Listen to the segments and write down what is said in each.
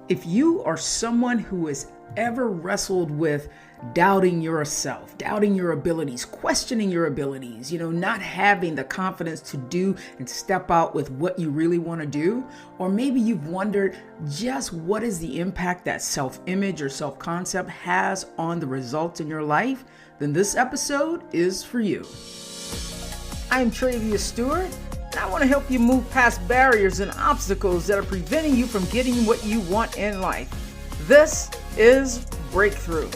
If you are someone who has ever wrestled with doubting yourself, doubting your abilities, questioning your abilities, not having the confidence to do and step out with what you really want to do, or maybe you've wondered just what is the impact that self-image or self-concept has on the results in your life, then this episode is for you. I'm Travius Stewart. I want to help you move past barriers and obstacles that are preventing you from getting what you want in life. This is Breakthrough.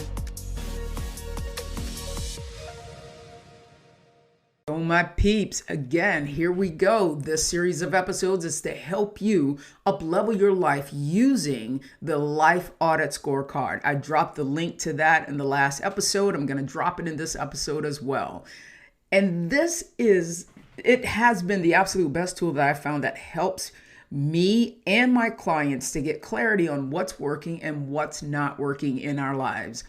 So my peeps, again, here we go. This series of episodes is to help you up-level your life using the Life Audit Scorecard. I dropped the link to that in the last episode. I'm going to drop it in this episode as well. And it has been the absolute best tool that I found that helps me and my clients to get clarity on what's working and what's not working in our lives.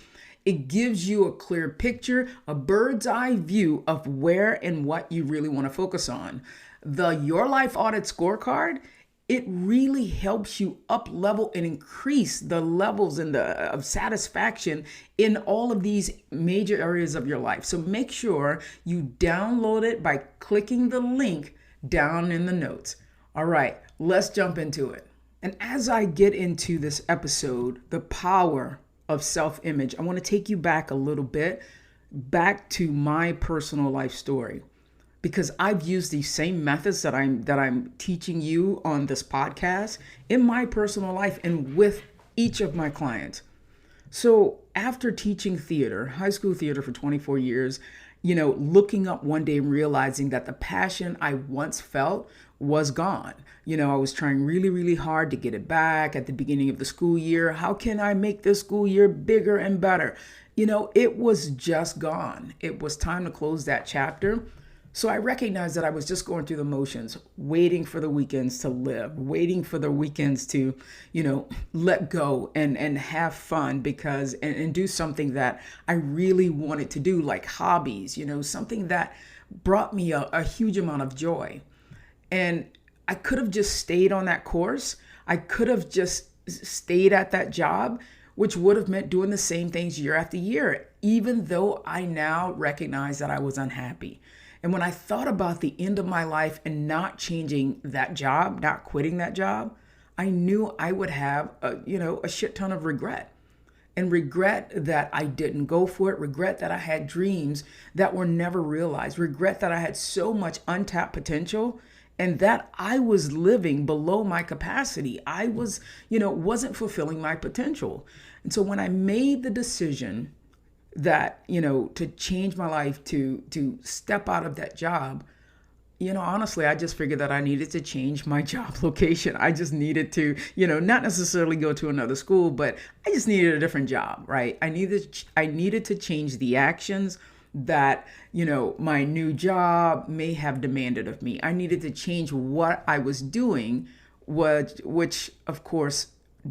It gives you a clear picture, a bird's eye view of where and what you really want to focus on. The Your Life Audit Scorecard, it really helps you up level and increase the levels of satisfaction in all of these major areas of your life. So make sure you download it by clicking the link down in the notes. All right, let's jump into it. And as I get into this episode, the power of self-image, I want to take you back a little bit, back to my personal life story. Because I've used these same methods that I'm teaching you on this podcast in my personal life and with each of my clients. So after teaching theater, high school theater for 24 years, looking up one day and realizing that the passion I once felt was gone. I was trying really, really hard to get it back at the beginning of the school year. How can I make this school year bigger and better? It was just gone. It was time to close that chapter. So I recognized that I was just going through the motions, waiting for the weekends to live, waiting for the weekends to, let go and have fun and do something that I really wanted to do, like hobbies, something that brought me a huge amount of joy. And I could have just stayed on that course. I could have just stayed at that job, which would have meant doing the same things year after year, even though I now recognize that I was unhappy. And when I thought about the end of my life and not changing that job, not quitting that job, I knew I would have a shit ton of regret. And regret that I didn't go for it, regret that I had dreams that were never realized, regret that I had so much untapped potential and that I was living below my capacity. I wasn't fulfilling my potential. And so when I made the decision that, to change my life, to step out of that job, honestly, I just figured that I needed to change my job location. I just needed to, not necessarily go to another school, but I just needed a different job, right? I needed to change the actions that, my new job may have demanded of me. I needed to change what I was doing, which of course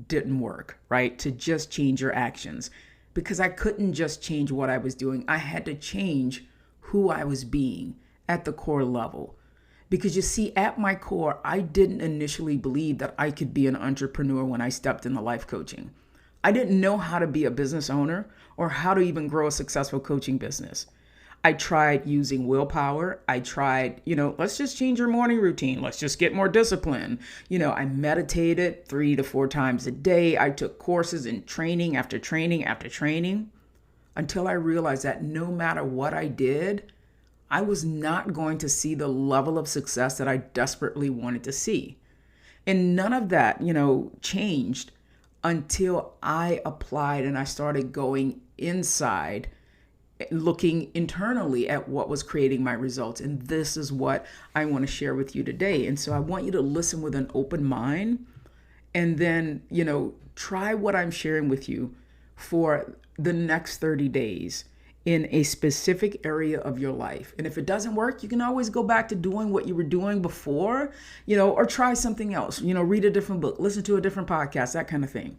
didn't work, right? To just change your actions. Because I couldn't just change what I was doing. I had to change who I was being at the core level. Because you see, at my core, I didn't initially believe that I could be an entrepreneur when I stepped into life coaching. I didn't know how to be a business owner or how to even grow a successful coaching business. I tried using willpower. I tried, let's just change your morning routine. Let's just get more discipline. I meditated 3 to 4 times a day. I took courses in training after training after training until I realized that no matter what I did, I was not going to see the level of success that I desperately wanted to see. And none of that, changed until I applied and I started going inside, looking internally at what was creating my results. And this is what I want to share with you today. And so I want you to listen with an open mind and then, try what I'm sharing with you for the next 30 days in a specific area of your life. And if it doesn't work, you can always go back to doing what you were doing before, or try something else, read a different book, listen to a different podcast, that kind of thing.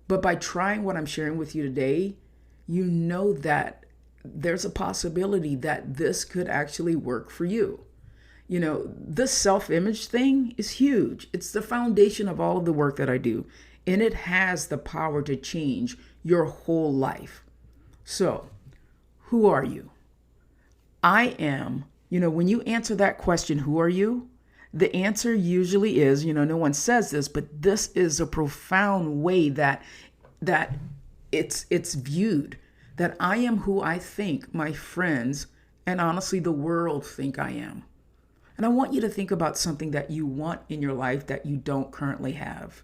But by trying what I'm sharing with you today, that there's a possibility that this could actually work for you. This self-image thing is huge. It's the foundation of all of the work that I do. and it has the power to change your whole life. So, who are you? I am, when you answer that question, who are you? The answer usually is, no one says this, but this is a profound way that it's viewed, that I am who I think my friends and honestly the world think I am. And I want you to think about something that you want in your life that you don't currently have.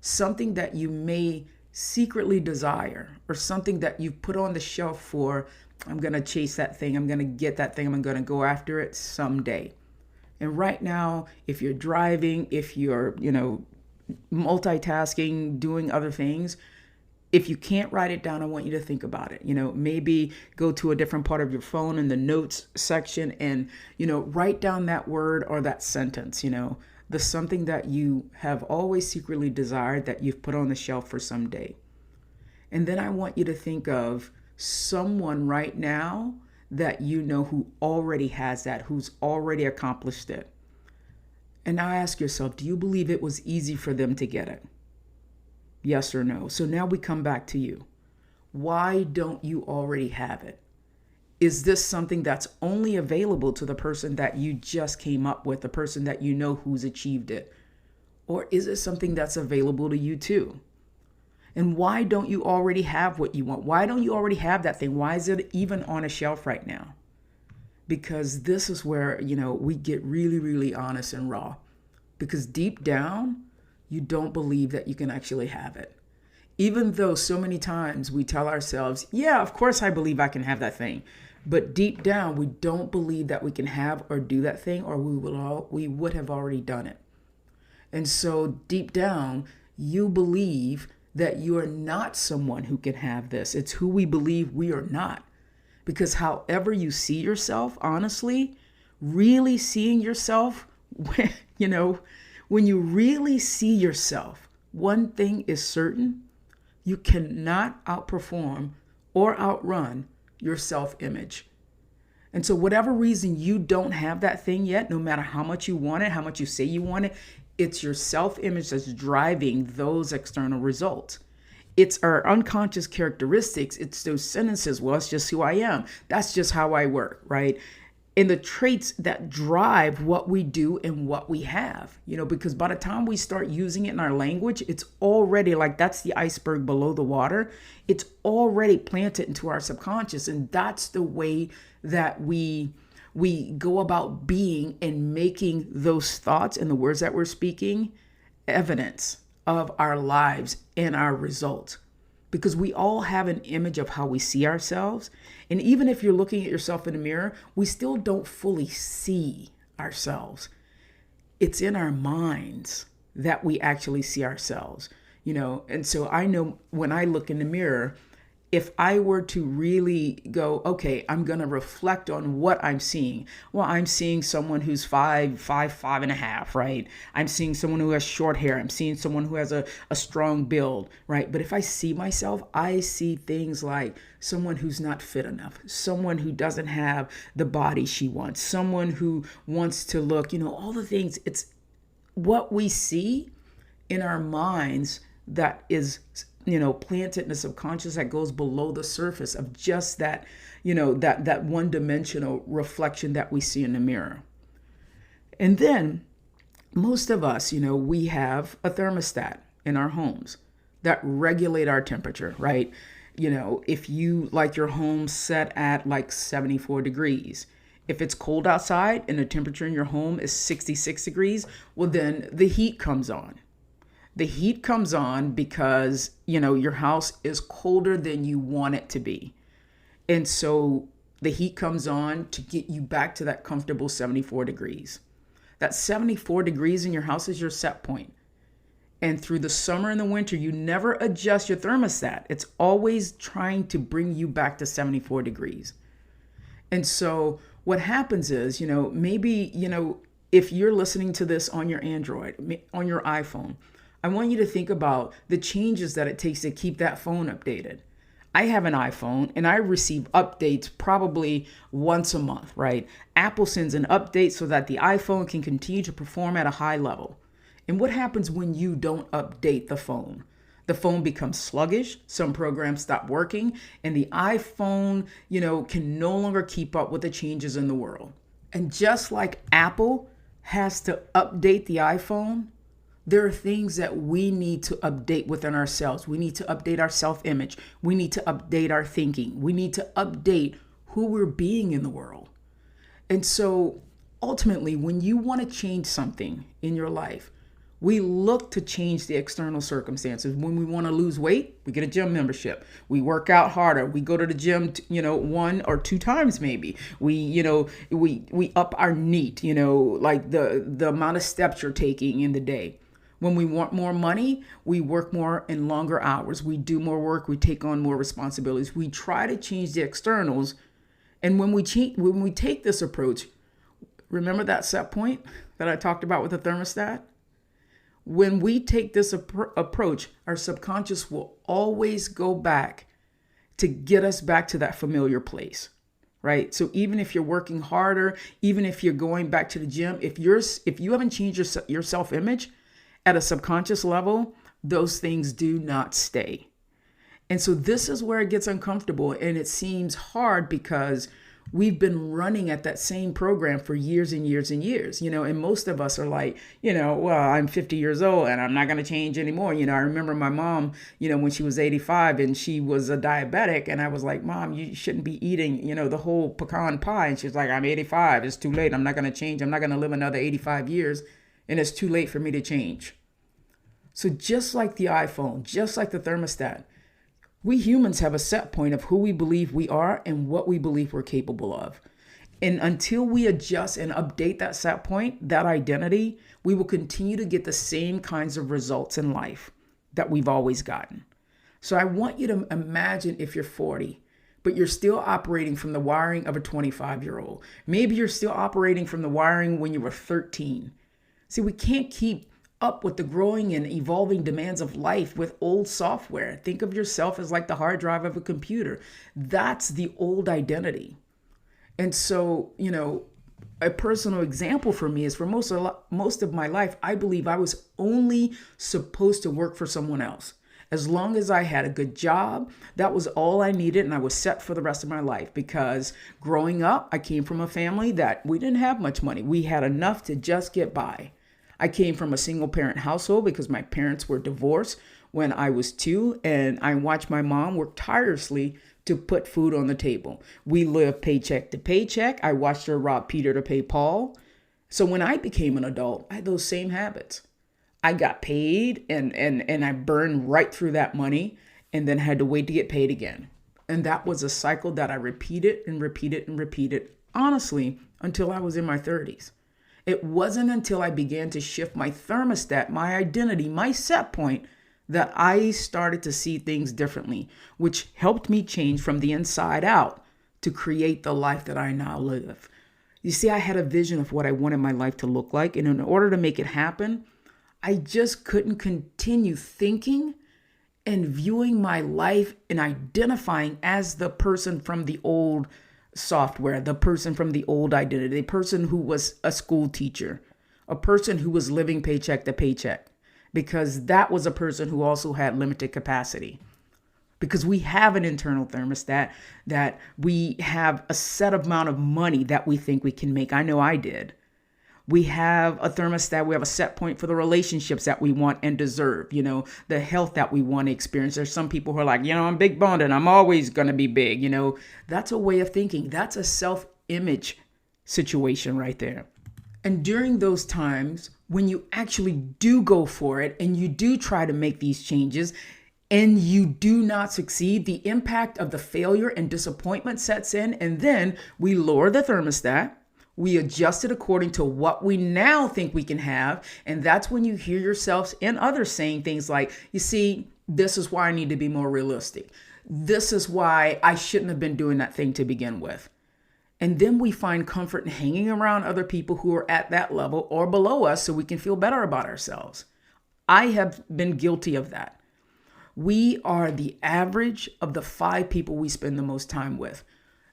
Something that you may secretly desire, or something that you've put on the shelf for, I'm going to chase that thing, I'm going to get that thing, I'm going to go after it someday. And right now, if you're driving, if you're, multitasking, doing other things, if you can't write it down, I want you to think about it. Maybe go to a different part of your phone in the notes section and, write down that word or that sentence, the something that you have always secretly desired that you've put on the shelf for someday. And then I want you to think of someone right now that who already has that, who's already accomplished it. And now ask yourself, do you believe it was easy for them to get it? Yes or no? So now we come back to you. Why don't you already have it? Is this something that's only available to the person that you just came up with, the person that who's achieved it? Or is it something that's available to you too? And why don't you already have what you want? Why don't you already have that thing? Why is it even on a shelf right now? Because this is where, we get really, really honest and raw. Because deep down, you don't believe that you can actually have it. Even though so many times we tell ourselves, yeah, of course I believe I can have that thing. But deep down, we don't believe that we can have or do that thing, or we would have already done it. And so deep down, you believe that you are not someone who can have this. It's who we believe we are not. Because however you see yourself, honestly, really seeing yourself, when you really see yourself, one thing is certain: you cannot outperform or outrun your self-image. And so whatever reason you don't have that thing yet, no matter how much you want it, how much you say you want it, it's your self-image that's driving those external results. It's our unconscious characteristics. It's those sentences. Well, it's just who I am. That's just how I work, right? And the traits that drive what we do and what we have, because by the time we start using it in our language, it's already like that's the iceberg below the water. It's already planted into our subconscious. And that's the way that we go about being and making those thoughts and the words that we're speaking evidence of our lives and our results. Because we all have an image of how we see ourselves. And even if you're looking at yourself in the mirror, we still don't fully see ourselves. It's in our minds that we actually see ourselves, And so I know when I look in the mirror, if I were to really go, okay, I'm going to reflect on what I'm seeing. Well, I'm seeing someone who's 5'5", right? I'm seeing someone who has short hair. I'm seeing someone who has a strong build, right? But if I see myself, I see things like someone who's not fit enough, someone who doesn't have the body she wants, someone who wants to look, all the things. It's what we see in our minds that is planted in the subconscious that goes below the surface of just that, that one-dimensional reflection that we see in the mirror. And then most of us, we have a thermostat in our homes that regulate our temperature, right? If you like your home set at like 74 degrees, if it's cold outside and the temperature in your home is 66 degrees, well, then the heat comes on. The heat comes on because, your house is colder than you want it to be. And so the heat comes on to get you back to that comfortable 74 degrees. That 74 degrees in your house is your set point. And through the summer and the winter, you never adjust your thermostat. It's always trying to bring you back to 74 degrees. And so what happens is, maybe, if you're listening to this on your Android, on your iPhone, I want you to think about the changes that it takes to keep that phone updated. I have an iPhone and I receive updates probably once a month, right? Apple sends an update so that the iPhone can continue to perform at a high level. And what happens when you don't update the phone? The phone becomes sluggish, some programs stop working, and the iPhone, can no longer keep up with the changes in the world. And just like Apple has to update the iPhone, there are things that we need to update within ourselves. We need to update our self-image. We need to update our thinking. We need to update who we're being in the world. And so ultimately, when you want to change something in your life, we look to change the external circumstances. When we want to lose weight, we get a gym membership. We work out harder. We go to the gym, 1 or 2 times maybe. We up our NEAT, like the amount of steps you're taking in the day. When we want more money, we work more and longer hours. We do more work. We take on more responsibilities. We try to change the externals. And when we take this approach, remember that set point that I talked about with the thermostat? When we take this approach, our subconscious will always go back to get us back to that familiar place, right? So even if you're working harder, even if you're going back to the gym, if you haven't changed your self-image at a subconscious level, those things do not stay. And so this is where it gets uncomfortable, and it seems hard because we've been running at that same program for years and years and years, and most of us are like, well, I'm 50 years old and I'm not going to change anymore. I remember my mom, when she was 85 and she was a diabetic, and I was like, Mom, you shouldn't be eating, the whole pecan pie. And she's like, I'm 85. It's too late. I'm not going to change. I'm not going to live another 85 years, and it's too late for me to change. So just like the iPhone, just like the thermostat, we humans have a set point of who we believe we are and what we believe we're capable of. And until we adjust and update that set point, that identity, we will continue to get the same kinds of results in life that we've always gotten. So I want you to imagine if you're 40, but you're still operating from the wiring of a 25-year-old. Maybe you're still operating from the wiring when you were 13. See, we can't keep up with the growing and evolving demands of life with old software. Think of yourself as like the hard drive of a computer. That's the old identity. And so, a personal example for me is for most of my life, I believe I was only supposed to work for someone else. As long as I had a good job, that was all I needed, and I was set for the rest of my life. Because growing up, I came from a family that we didn't have much money. We had enough to just get by. I came from a single parent household because my parents were divorced when I was 2, and I watched my mom work tirelessly to put food on the table. We lived paycheck to paycheck. I watched her rob Peter to pay Paul. So when I became an adult, I had those same habits. I got paid and I burned right through that money and then had to wait to get paid again. And that was a cycle that I repeated and repeated and repeated, honestly, until I was in my 30s. It wasn't until I began to shift my thermostat, my identity, my set point, that I started to see things differently, which helped me change from the inside out to create the life that I now live. You see, I had a vision of what I wanted my life to look like. And in order to make it happen, I just couldn't continue thinking and viewing my life and identifying as the person from the old software, the person from the old identity, the person who was a school teacher, a person who was living paycheck to paycheck, because that was a person who also had limited capacity. Because we have an internal thermostat, that we have a set amount of money that we think we can make. I know I did. We have a thermostat. We have a set point for the relationships that we want and deserve, the health that we want to experience. There's some people who are like, I'm big boned and I'm always going to be big. That's a way of thinking. That's a self-image situation right there. And during those times when you actually do go for it and you do try to make these changes and you do not succeed, the impact of the failure and disappointment sets in. And then we lower the thermostat. We adjust it according to what we now think we can have. And that's when you hear yourselves and others saying things like, you see, this is why I need to be more realistic. This is why I shouldn't have been doing that thing to begin with. And then we find comfort in hanging around other people who are at that level or below us so we can feel better about ourselves. I have been guilty of that. We are the average of the 5 people we spend the most time with.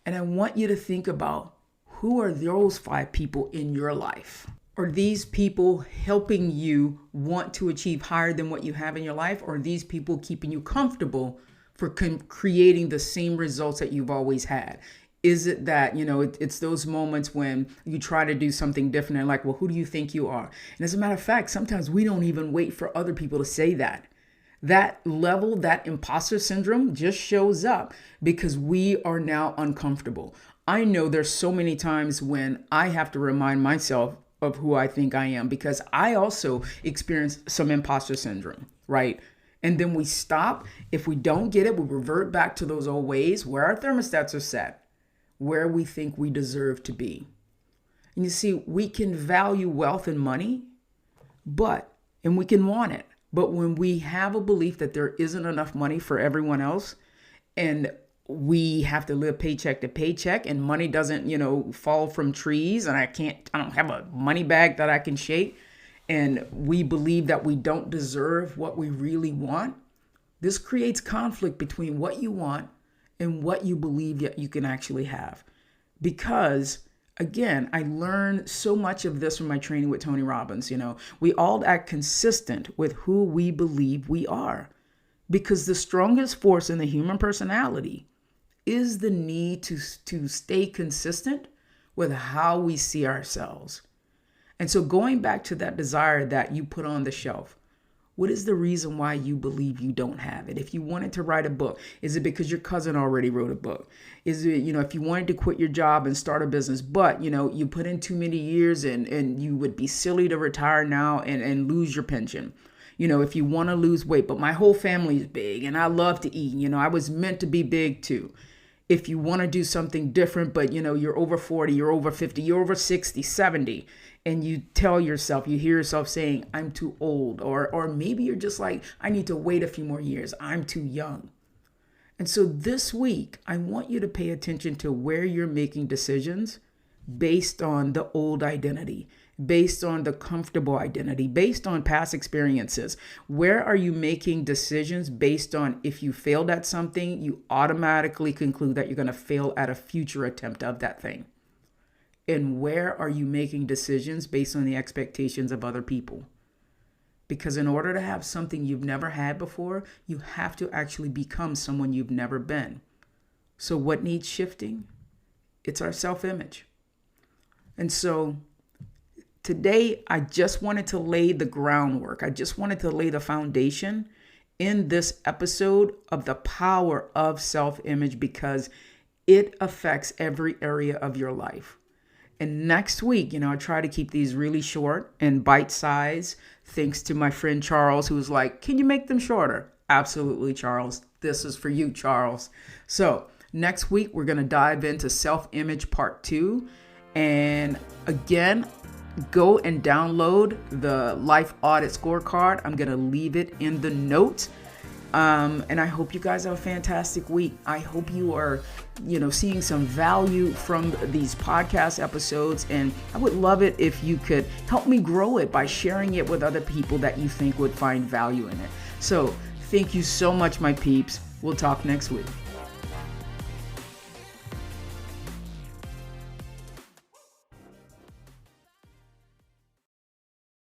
And I want you to think about, who are those 5 people in your life? Are these people helping you want to achieve higher than what you have in your life? Or are these people keeping you comfortable for creating the same results that you've always had? Is it that, it's those moments when you try to do something different and like, well, who do you think you are? And as a matter of fact, sometimes we don't even wait for other people to say that. That level, that imposter syndrome just shows up because we are now uncomfortable. I know there's so many times when I have to remind myself of who I think I am because I also experienced some imposter syndrome, right? And then we stop. If we don't get it, we revert back to those old ways where our thermostats are set, where we think we deserve to be. And you see, we can value wealth and money, and we can want it. But when we have a belief that there isn't enough money for everyone else and we have to live paycheck to paycheck and money doesn't, fall from trees and I don't have a money bag that I can shake, and we believe that we don't deserve what we really want, this creates conflict between what you want and what you believe that you can actually have. Because again, I learned so much of this from my training with Tony Robbins. We all act consistent with who we believe we are, because the strongest force in the human personality is the need to stay consistent with how we see ourselves. And so going back to that desire that you put on the shelf, what is the reason why you believe you don't have it? If you wanted to write a book, is it because your cousin already wrote a book? Is it, if you wanted to quit your job and start a business, but, you put in too many years and you would be silly to retire now and lose your pension? If you want to lose weight, but my whole family is big and I love to eat, I was meant to be big too. If you want to do something different, but you're over 40, you're over 50, you're over 60, 70, and you hear yourself saying, I'm too old, or maybe you're just like, I need to wait a few more years, I'm too young. And so this week, I want you to pay attention to where you're making decisions based on the old identity, based on the comfortable identity, based on past experiences. Where are you making decisions based on if you failed at something, you automatically conclude that you're going to fail at a future attempt of that thing? And where are you making decisions based on the expectations of other people? Because in order to have something you've never had before, you have to actually become someone you've never been. So what needs shifting? It's our self-image. And so today, I just wanted to lay the groundwork. I just wanted to lay the foundation in this episode of the power of self-image, because it affects every area of your life. And next week, I try to keep these really short and bite-sized, thanks to my friend Charles, who was like, can you make them shorter? Absolutely, Charles. This is for you, Charles. So next week, we're going to dive into self-image part 2. And again, go and download the Life Audit Scorecard. I'm going to leave it in the notes. And I hope you guys have a fantastic week. I hope you are, seeing some value from these podcast episodes. And I would love it if you could help me grow it by sharing it with other people that you think would find value in it. So thank you so much, my peeps. We'll talk next week.